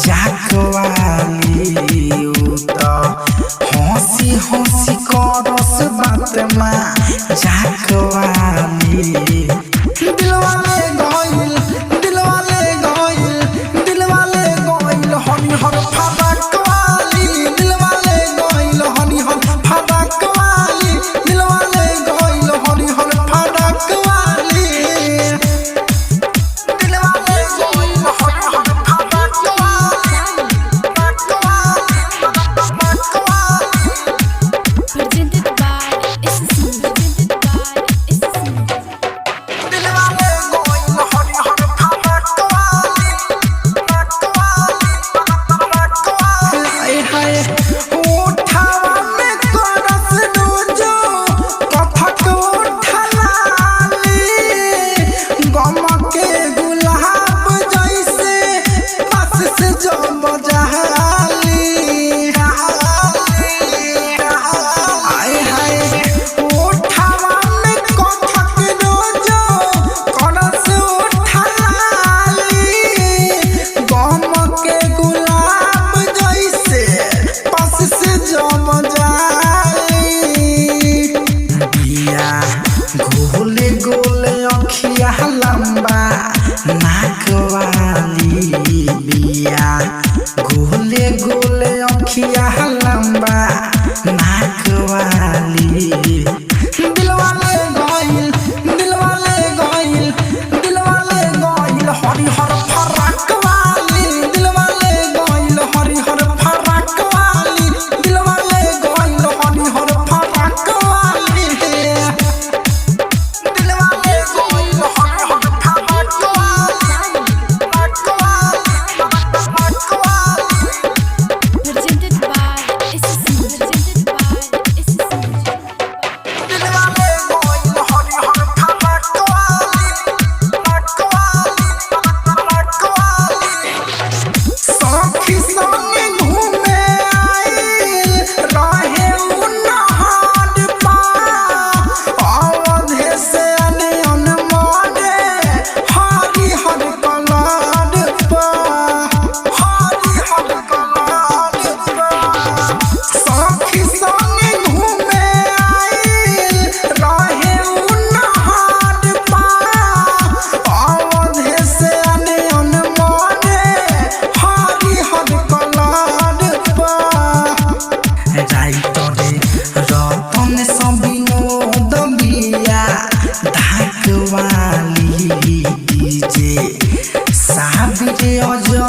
जाकवाली हंसी हंसी करस बात माँ जाकवाली दिलवाले गइल हनी हर फरकवाली दिलवाले गइल हनी हर फरकवाली दिलवाले गइल हनी हर फरकवाली दिलवाले गइल हनी हर फरकवाली Presented by SSC. दिलवाले गइल हनी हर फरकवाली हाय उठावा में करस रोजो कथक उठलाली गम के गुलाब जैसे पास से जब जहाली हाय हाय उठावा में कथक रोजो करस उठलाली गम के गुलाब जैसे पास से जम जाली बिया गोले गोले अखिया लंबा नाक वाली बिया गोले गोले अखिया लंबा नाक वाली दिलवाले गइल हरी हर फरक वाली दिलवाले गइल हरी हर फरक वाली दिलवाले गइल हरी हर फरक वाली दिलवाले गइल हरी हर फरक Presented by SSC. दिलवाले गइल हरी हर फरक सखी संगे घूमे आइल रहे उन्हार पा अवधे से अनयन मोरे हरी हर कलर पा सखी संगे घूमे आइल रहे उन्हार पा अवधे से अनयन मोरे हरी हर कलर पा राइटरे रतन सबिनोद बिया धाकवाली डीजे साबिरे अजय